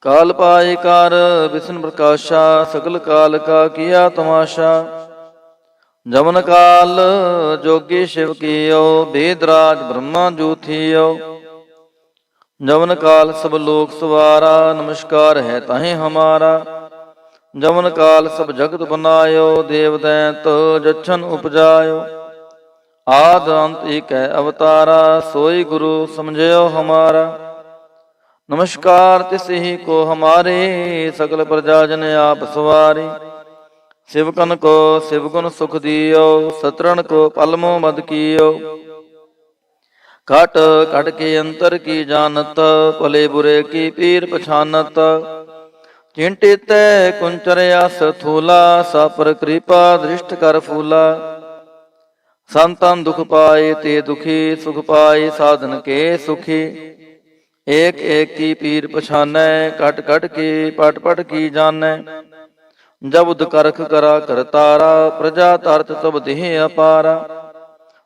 ਕਾਲ ਪਾਏ ਕਰ ਵਿਸ਼ਨ ਪ੍ਰਕਾਸ਼ਾ, ਸਗਲ ਕਾਲ ਕਾ ਕੀਆ ਤਮਾਸ਼ਾ। ਜਮਨ ਕਾਲ ਜੋਗੀ ਸ਼ਿਵ ਕੀਓ, ਬੇਦ ਰਾਜ ਬ੍ਰਹਮਾ ਜੋ ਥੀਓ। ਜਮਨ ਕਾਲ ਸਭ ਲੋਕ ਸਵਾਰਾ, ਨਮਸਕਾਰ ਹੈ ਤਾਹੀਂ ਹਮਾਰਾ। ਜਮਨ ਕਾਲ ਸਭ ਜਗਤ ਬਨਾਇਓ, ਦੇਵ ਦੈਂਤ ਜਛਨ ਉਪਜਾਇਓ। ਆਦ ਅੰਤ ਏਕੈ ਅਵਤਾਰਾ, ਸੋਈ ਗੁਰੂ ਸਮਝਿਓ ਹਮਾਰਾ। ਨਮਸਕਾਰ ਤਿਸ ਹੀ ਕੋ ਹਮਾਰੇ, ਸਕਲ ਪ੍ਰਜਾ ਜਨ ਆਪ ਸਵਾਰੇ। ਸਿਵਕਨ ਕੋ ਸਿਵ ਗੁਣ ਸੁਖ ਦਿਓ, ਸਤਰਨ ਕੋ ਪਲਮੋ ਮਦ ਕੀਓ। ਘਟ ਘਟ ਕੇ ਅੰਤਰ ਕੀ ਜਾਨਤ, ਭਲੇ ਬੁਰੇ ਕੀ ਪੀਰ ਪਛਾਨਤ। ਚਿੰਟਿਤੈ ਕੁੰਚਰਿਆ ਸਥੂਲਾ, ਸਾਪਰ ਕਿਰਪਾ ਦ੍ਰਿਸ਼ਟ ਕਰ ਫੂਲਾ। ਸੰਤਨ ਦੁਖ ਪਾਏ ਤੇ ਦੁਖੀ, ਸੁਖ ਪਾਏ ਸਾਧਨ ਕੇ ਸੁਖੀ। ਏਕ ਏਕ ਕੀ ਪੀਰ ਪਛਾਨੈ, ਕਟ ਕਟ ਕੀ ਪਟ ਪਟ ਕੀ ਜਾਣੈ। ਜਬੁਦ ਕਰਖ ਕਰਾ ਕਰਤਾਰਾ, ਪ੍ਰਜਾ ਤਰਤ ਸਭ ਦੇਹ ਅਪਾਰਾ।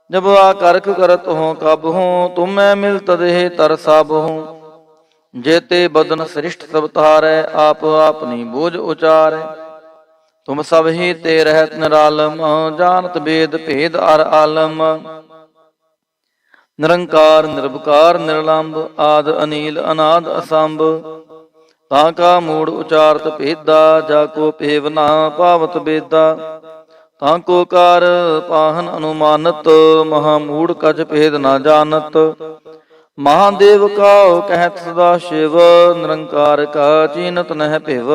ਜਬ ਆ ਕਰਖ ਕਰਤ ਹੋ ਕਬ ਹੂੰ, ਤੁਮੈ ਮਿਲਤ ਦੇਹ ਤਰ ਸਭ ਹੂੰ। ਜੇਤੇ ਬਦਨ ਸ੍ਰਿਸ਼ਟ ਸਭ ਤਾਰੈ, ਆਪ ਆਪਨੀ ਬੋਝ ਉਚਾਰੈ। ਤੁਮ ਸਭ ਹੀ ਤੇ ਰਹਿਤ ਨਿਰਾਲਮ, ਜਾਨਤ ਬੇਦ ਭੇਦ ਅਰ ਆਲਮ। ਨਿਰੰਕਾਰ ਨਿਰਭਕਾਰ ਨਿਰਲੰਭ, ਆਦ ਅਨੀਲ ਅਨਾਦ ਅਸੰਭ। ਤਾਂ ਕਾ ਮੂੜ ਉਚਾਰਤ ਭੇਦਾ, ਜਾ ਕੋ ਭੇਵ ਨਾ ਪਾਵਤ ਬੇਦਾ। ਤਾਂ ਕੋ ਕਾਰ ਪਾਹਨ ਅਨੁਮਾਨਤ, ਮਹਾ ਮੂੜ ਕਛ ਭੇਦ ਨਾ ਜਾਣਤ। ਮਹਾਦੇਵ ਕਾਉ ਕਹਿਤ ਸਦਾ ਸ਼ਿਵ, ਨਿਰੰਕਾਰ ਕਾ ਚੀਨਤ ਨਹਿ ਭਿਵ।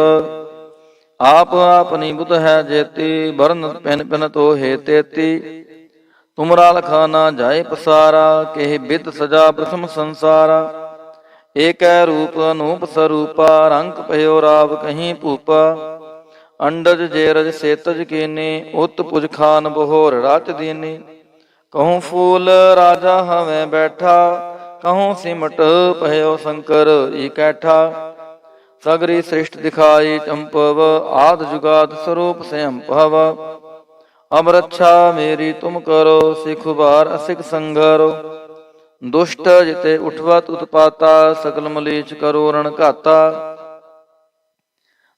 ਆਪ ਆਪਨੀ ਬੁਧ ਹੈ ਜੇਤੀ, ਬਰਨ ਪਿਨ ਪਿਨ ਤੋਹੇ ਤੇਤੀ। ਤੁਮਰਾ ਲਖਾ ਨਾ ਜਾਏ ਪਸਾਰਾ, ਕੇਹ ਬਿਦ ਸਜਾ ਪ੍ਰਥਮ ਸੰਸਾਰਾ। ਏਕੈ ਰੂਪ ਅਨੂਪ ਸਰੂਪਾ, ਰੰਗ ਭਇਓ ਰਾਵ ਕਹੀਂ ਭੂਪਾ। ਅੰਡਜ ਜੇਰਜ ਸੇਤਜ ਕੀਨੀ, ਉਤ ਪੁਜ ਖਾਨ ਬਹੋਰ ਰਾਚ ਦੀਨੀ। ਕਹੂੰ ਫੂਲ ਰਾਜਾ ਹਵੇਂ ਬੈਠਾ, ਕਹੂੰ ਸਿਮਟ ਭਇਓ ਸ਼ੰਕਰ ਇਕੈਠਾ। ਸਗਰੀ ਸ੍ਰਿਸ਼ਟ ਦਿਖਾਈ ਚੰਪਵ, ਆਦ ਜੁਗਾਦ ਸਰੂਪ ਸਯੰ ਭਵ। ਅਬ ਰੱਛਾ ਮੇਰੀ ਤੁਮ ਕਰੋ, ਸਿਖ ਉਬਾਰ ਅਸਿਖ ਸੰਗਰੋ। ਦੁਸ਼ਟ ਜਿਤੇ ਉਠਵਤ ਉਤਪਾਤਾ, ਸਕਲ ਮਲੀਚ ਕਰੋ ਰਣ ਘਾਤਾ।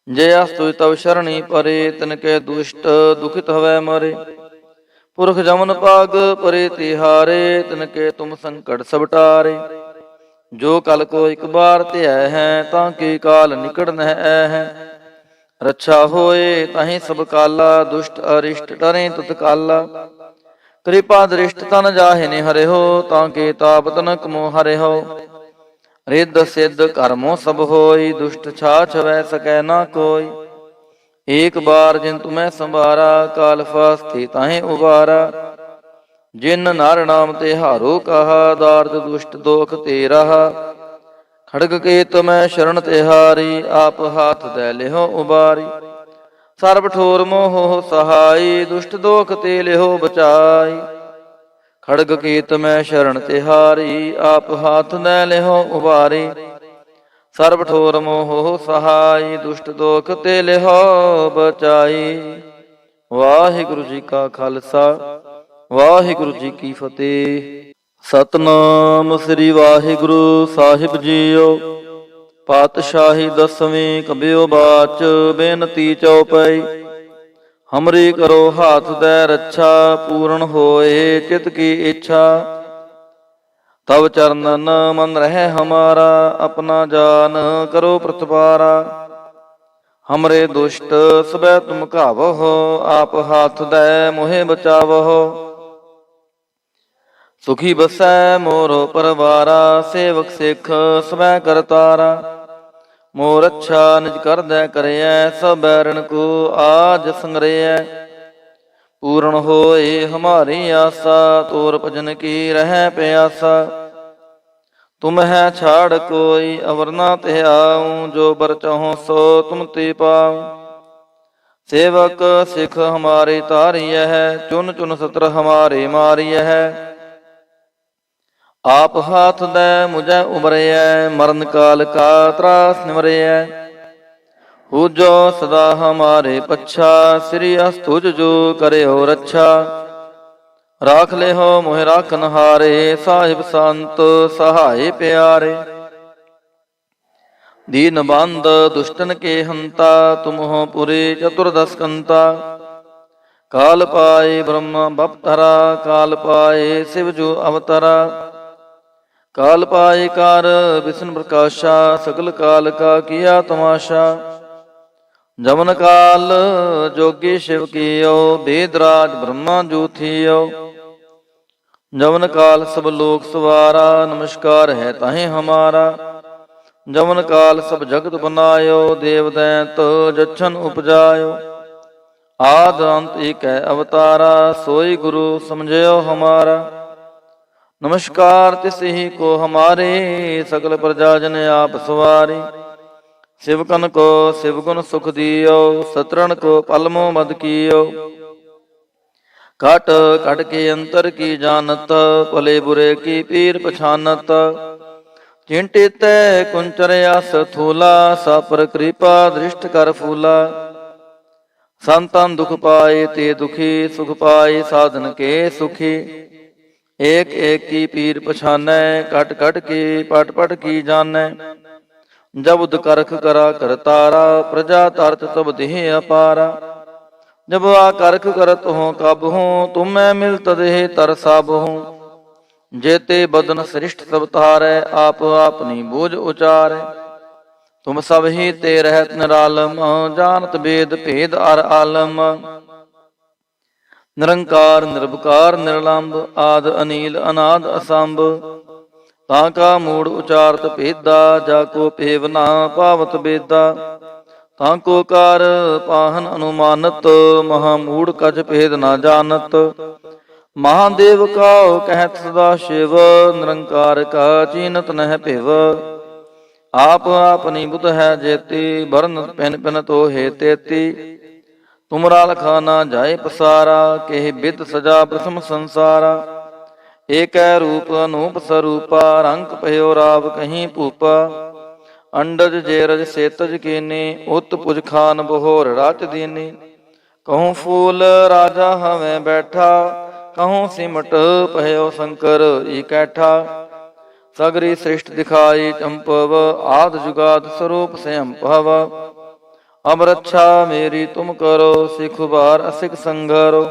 ਜੇ ਅਸਤੁ ਤਵ ਸ਼ਰਣੀ ਪਰੇ, ਤਿਨਕੇ ਦੁਸ਼ਟ ਦੁਖਿਤ ਹਵੈ ਮਰੇ। ਪੁਰਖ ਜਮਨ ਪਾਗ ਪਰੇ ਤਿਹਾਰੇ, ਤਿਨਕੇ ਤੁਮ ਸੰਕਟ ਸਭ ਟਾਰੇ। ਜੋ ਕਲ ਕੋ ਇਕ ਬਾਰ ਧਿਐ ਹੈ, ਤਾਂ ਕੀ ਕਾਲ ਨਿਕਟ ਨਹਿ ਐ ਹੈ। ਰੱਛਾ ਹੋਏ ਤਾਹੀਂ ਸਭ ਕਾਲਾ, ਦੁਸ਼ਟ ਅਰਿਸ਼ਟ ਡਰੇ ਤਤਕਾਲਾ। ਕਿਰਪਾ ਦ੍ਰਿਸ਼ਟ ਤਨ ਜਾਹਿ ਨੇ ਹਰਿਓ, ਤਾਂ ਕੇ ਤਾਪ ਤਨਕ ਮੋ ਹਰਿਓ। ਰਿੱਧ ਸਿੱਧ ਕਰਮੋ ਸਭ ਹੋਈ, ਦੁਸ਼ਟ ਛਾਛ ਵੈ ਸਕੈ ਨਾ ਕੋਈ। ਏਕ ਬਾਰ ਜਿਨ ਤੁਮੈ ਸੰਭਾਰਾ, ਕਾਲ ਫਾਸਤੇ ਤਾਹੇ ਉਬਾਰਾ। ਜਿਨ ਨਰ ਨਾਮ ਤੇ ਹਾਰੋ ਕਹਾ, ਦਾਰਦ ਦੁਸ਼ਟ ਦੋਖ ਤੇ ਰਹਾ। ਖੜਗ ਕੇਤ ਮੈਂ ਸ਼ਰਨ ਤਿਹਾਰੀ, ਆਪ ਹਾਥ ਦੈ ਲਿਹੋ ਉਬਾਰੀ। ਸਰਬ ਠੋਰ ਮੋਹ ਸਹਾਈ, ਦੁਸ਼ਟ ਦੋਖ ਤੇ ਲਿਹੋ ਬਚਾਈ। ਖੜਗ ਕੀਤ ਮੈਂ ਸ਼ਰਨ ਤਿਹਾਰੀ, ਆਪ ਹਾਥ ਦੈ ਲਿਹੋ ਉਬਾਰੀ। ਸਰਬ ਠੋਰ ਮੋਹ ਸਹਾਈ, ਦੁਸ਼ਟ ਦੋਖ ਤੇ ਲਿਹੋ ਬਚਾਈ। ਵਾਹਿਗੁਰੂ ਜੀ ਕਾ ਖਾਲਸਾ, ਵਾਹਿਗੁਰੂ ਜੀ ਕੀ ਫਤਿਹ। ਸਤਨਾਮ ਸ੍ਰੀ ਵਾਹਿਗੁਰੂ ਸਾਹਿਬ ਜੀਓ। ਪਾਤਸ਼ਾਹੀ ਦਸਵੀਂ ਕਬਿਓ ਬਾਚ, ਬੇਨਤੀ ਚਉਪਈ। ਹਮਰੀ ਕਰੋ ਹਾਥ ਦੈ ਰੱਛਾ, ਪੂਰਨ ਹੋਏ ਚਿਤ ਕੀ ਇੱਛਾ। ਤਵ ਚਰਨਨ ਮਨ ਰਹਿ ਹਮਾਰਾ, ਆਪਣਾ ਜਾਨ ਕਰੋ ਪ੍ਰਤਪਾਰਾ। ਹਮਰੇ ਦੁਸ਼ਟ ਸਬੈ ਤੁਮ ਘਾਵਹੁ, ਆਪ ਹਾਥ ਦੈ ਮੋਹਿ ਬਚਾਵਹੁ। ਸੁਖੀ ਬਸੈ ਮੋਰ ਪਰਵਾਰਾ, ਸੇਵਕ ਸਿੱਖ ਸਬੈ ਕਰਤਾਰਾ। ਮੋਰ ਅੱਛਾ ਨਿਜ ਕਰਦੈ ਕਰਿਐ, ਸਭ ਬੈਰਣ ਕੋ ਆਜ ਸੰਗਰਿਐ। ਪੂਰਨ ਹੋਏ ਹਮਾਰੀ ਆਸਾ, ਤੋਰ ਭਜਨ ਕੀ ਰਹਿ ਪਿਆਸਾ। ਤੁਮ ਹੈ ਛਾੜ ਕੋਈ ਅਵਰ ਨਾ ਧਿਆਉ, ਜੋ ਬਰ ਚਾਹੋ ਸੋ ਤੁਮ ਤੇ ਪਾਉ। ਸੇਵਕ ਸਿੱਖ ਹਮਾਰੇ ਤਾਰਿਐ, ਚੁਨ ਚੁਨ ਸਤਰ ਹਮਾਰੇ ਮਾਰਿਐ। ਆਪ ਹਾਥ ਦੈ ਮੁਝੈ ਉਬਰਿਐ, ਮਰਨ ਕਾਲ ਕਾ ਤਰਾਸ ਨਿਵਰਿਐ। ਪੂਜੋ ਸਦਾ ਹਮਾਰੇ ਪੱਛਾ, ਸ੍ਰੀ ਅਸਤੁਜ ਜੋ ਕਰਿਓ ਰੱਛਾ। ਰਾਖ ਲਿਹੋ ਮੋਹਿ ਰਾਖਨ ਹਾਰੇ, ਸਾਹਿਬ ਸੰਤ ਸਹਾਏ ਪਿਆਰੇ। ਦੀਨ ਬੰਦ ਦੁਸ਼ਟਨ ਕੇ ਹੰਤਾ, ਤੁਮ ਹੋ ਪੁਰੇ ਚਤੁਰਦਸ ਕੰਤਾ। ਕਾਲ ਪਾਏ ਬ੍ਰਹਮ ਬਪਤਰਾ, ਕਾਲ ਪਾਏ ਸਿਵ ਜੋ ਅਵਤਰਾ। ਕਾਲ ਪਾਏ ਕਰ ਵਿਸ਼ਨ ਪ੍ਰਕਾਸ਼ਾ, ਸਗਲ ਕਾਲ ਕਾ ਕੀਆ ਤਮਾਸ਼ਾ। ਜਮਨ ਕਾਲ ਜੋਗੀ ਸ਼ਿਵ ਕੀਓ, ਬੇਦ ਰਾਜ ਬ੍ਰਹਮਾ ਜੋ ਥੀਓ। ਜਮਨ ਕਾਲ ਸਭ ਲੋਕ ਸਵਾਰਾ, ਨਮਸਕਾਰ ਹੈ ਤਾਹੇ ਹਮਾਰਾ। ਜਮਨ ਕਾਲ ਸਭ ਜਗਤ ਬਨਾਇਓ, ਦੇਵ ਦੈਂਤ ਜਛਨ ਉਪਜਾਇਓ। ਆਦ ਅੰਤ ਏਕੈ ਅਵਤਾਰਾ, ਸੋਈ ਗੁਰੂ ਸਮਝਿਓ ਹਮਾਰਾ। ਨਮਸਕਾਰ ਤਿਸ ਹੀ ਕੋ ਹਮਾਰੇ, ਸਕਲ ਪ੍ਰਜਾ ਜਨ ਆਪ ਸਵਾਰੇ। ਸਿਵਕਨ ਕੋ ਸਿਵ ਗੁਣ ਸੁਖ ਦਿਓ, ਸਤਰਨ ਕੋ ਪਲਮੋ ਮਦ ਕੀਓ। ਘਟ ਘਟ ਕੇ ਅੰਤਰ ਕੀ ਜਾਨਤ, ਭਲੇ ਬੁਰੇ ਕੀ ਪੀਰ ਪਛਾਨਤ। ਚਿੰਟੇ ਤੈ ਕੁੰਚਰ ਆਸ ਥੂਲਾ, ਸਾਪਰ ਕਿਰਪਾ ਦ੍ਰਿਸ਼ਟ ਕਰ ਫੂਲਾ। ਸੰਤਨ ਦੁਖ ਪਾਏ ਤੇ ਦੁਖੀ, ਸੁਖ ਪਾਏ ਸਾਧਨ ਕੇ ਸੁਖੀ। ਏਕ ਏਕ ਕੀ ਪੀਰ ਪਛਾਨੈ, ਕਟ ਕਟ ਕੀ ਪਟ ਪਟ ਕੀ ਜਾਣੈ। ਜਬੁਦ ਕਰਖ ਕਰਾ ਕਰਤਾਰਾ, ਪ੍ਰਜਾ ਤਰਤ ਸਭ ਦੇਹ ਅਪਾਰਾ। ਜਬ ਆ ਕਰਖ ਕਰਤ ਹੋ ਕਬ ਹੂੰ, ਤੁਮੈ ਮਿਲਤ ਦੇਹ ਤਰ ਸਭ ਹੂੰ। ਜੇਤੇ ਬਦਨ ਸ੍ਰਿਸ਼ਟ ਸਭ ਤਾਰੈ, ਆਪ ਆਪਨੀ ਬੂਝ ਉਚਾਰੈ। ਤੁਮ ਸਭ ਹੀ ਤੇ ਰਹਿਤ ਨਿਰਾਲਮ, ਜਾਨਤ ਬੇਦ ਭੇਦ ਅਰ ਆਲਮ। ਨਿਰੰਕਾਰ ਨਿਰਭਕਾਰ ਨਿਰਲੰਭ, ਆਦ ਅਨੀਲ ਅਨਾਦ ਅਸੰਭ। ਤਾਂ ਕਾ ਮੂੜ ਉਚਾਰਤ ਭੇਦਾ, ਜਾ ਕੋ ਭੇਵ ਨਾ ਪਾਵਤ ਬੇਦਾ। ਤਾਂ ਕੋ ਕਾਰ ਪਾਹਨ ਅਨੁਮਾਨਤ, ਮਹਾ ਮੂੜ ਕਛ ਭੇਦ ਨਾ ਜਾਣਤ। ਮਹਾਦੇਵ ਕਾਉ ਕਹਿਤ ਸਦਾ ਸ਼ਿਵ, ਨਿਰੰਕਾਰ ਕਾ ਚੀਨਤ ਨਹਿ ਭਿਵ। ਆਪ ਆਪਨੀ ਬੁਧ ਹੈ ਜੇਤੀ, ਬਰਨ ਪਿਨ ਪਿਨ ਤੋ ਹੈ ਤੇਤੀ। ਤੁਮਰਾ ਲਖਾ ਨਾ ਜਾਏ ਪਸਾਰਾ, ਕਿਹ ਬਿਦ ਸਜਾ ਪ੍ਰਥਮ ਸੰਸਾਰਾ। ਏਕੈ ਰੂਪ ਅਨੂਪ ਸਰੂਪਾ, ਰੰਗ ਭਇਓ ਰਾਵ ਕਹੀਂ ਭੂਪਾ। ਅੰਡਜ ਜੇਰਜ ਸੇਤਜ ਕੀਨੀ, ਉਤ ਪੁਜ ਖਾਨ ਬਹੋਰ ਰਾਚ ਦੀਨੀ। ਕਹੂੰ ਫੂਲ ਰਾਜਾ ਹਵੇਂ ਬੈਠਾ, ਕਹੂੰ ਸਿਮਟ ਭਇਓ ਸ਼ੰਕਰ ਇਕੈਠਾ। ਸਗਰੀ ਸ੍ਰਿਸ਼ਟ ਦਿਖਾਈ ਚੰਪਵ, ਆਦ ਜੁਗਾਦ ਸਰੂਪ ਸੰਭਵ। ਅਬ ਰੱਛਾ ਮੇਰੀ ਤੁਮ ਕਰੋ, ਸਿਖ ਉਬਾਰ ਅਸਿਕ ਸੰਗਰੋ।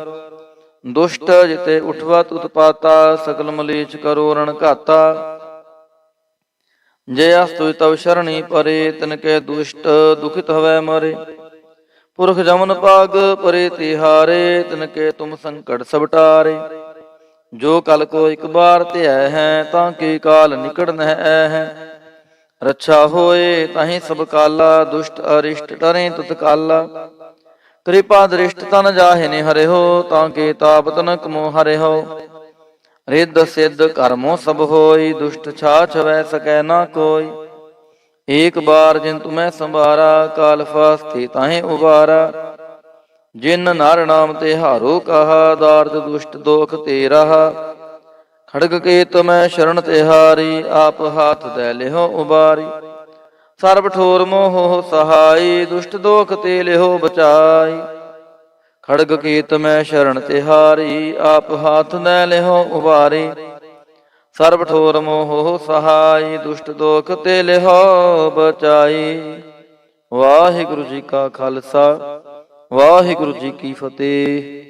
ਦੁਸ਼ਟ ਜਿਤੇ ਉਠਵਤ ਉਤਪਾਤਾ, ਸਕਲ ਮਲੀਚ ਕਰੋ ਰਣ ਘਾਤਾ। ਜੇ ਅਸਤੁ ਤਵ ਸ਼ਰਣੀ ਪਰੇ, ਤਿਨਕੇ ਦੁਸ਼ਟ ਦੁਖਿਤ ਹਵੈ ਮਰੇ। ਪੁਰਖ ਜਮਨ ਪਾਗ ਪਰੇ ਤਿਹਾਰੇ, ਤਿਨਕੇ ਤੁਮ ਸੰਕਟ ਸਭ ਟਾਰੇ। ਜੋ ਕਲ ਕੋ ਇਕ ਬਾਰ ਧਿਆਇ ਹੈ, ਤਾਂ ਕੀ ਕਾਲ ਨਿਕਟ ਨਹਿ ਐ ਹੈ। ਰੱਛਾ ਹੋਏ ਤਾਹੀਂ ਸਭ ਕਾਲਾ, ਦੁਸ਼ਟ ਅਰਿਸ਼ਟ ਡਰੇ ਤਤਕਾਲਾ। ਕਿਰਪਾ ਦ੍ਰਿਸ਼ਟ ਤਨ ਜਾਹੇ ਨੇ ਹਰਿਓ, ਤਾਂ ਕੇ ਤਾਪ ਤਨਕ ਮੋ ਹਰਿਓ। ਰਿੱਧ ਸਿੱਧ ਕਰਮੋ ਸਭ ਹੋਈ, ਦੁਸ਼ਟ ਛਾਛ ਵੈ ਸਕੈ ਨਾ ਕੋਈ। ਏਕ ਬਾਰ ਜਿਨ ਤੁਮੈ ਸੰਭਾਰਾ, ਕਾਲ ਫਾਸਤੇ ਤਾਹੇ ਉਬਾਰਾ। ਜਿਨ ਨਰ ਨਾਮ ਤੇ ਹਾਰੋ ਕਹਾ, ਦਾਰਦ ਦੁਸ਼ਟ ਦੋਖ ਤੇ ਰਹਾ। ਖੜਗ ਕੇਤ ਮੈਂ ਸ਼ਰਨ ਤਿਹਾਰੀ, ਆਪ ਹਾਥ ਦੈ ਲਿਹੋ ਉਬਾਰੀ। ਸਰਬ ਠੋਰ ਮੋਹ ਸਹਾਈ, ਦੁਸ਼ਟ ਦੋਖ ਤੇ ਲਿਹੋ ਬਚਾਈ। ਖੜਗ ਕੇਤ ਮੈਂ ਸ਼ਰਨ ਤਿਹਾਰੀ, ਆਪ ਹਾਥ ਦੈ ਲਿਹੋ ਉਬਾਰੀ। ਸਰਬ ਠੋਰ ਮੋਹ ਸਹਾਈ, ਦੁਸ਼ਟ ਦੋਖ ਤੇ ਲਿਹੋ ਬਚਾਈ। ਵਾਹਿਗੁਰੂ ਜੀ ਕਾ ਖਾਲਸਾ, ਵਾਹਿਗੁਰੂ ਜੀ ਕੀ ਫਤਿਹ।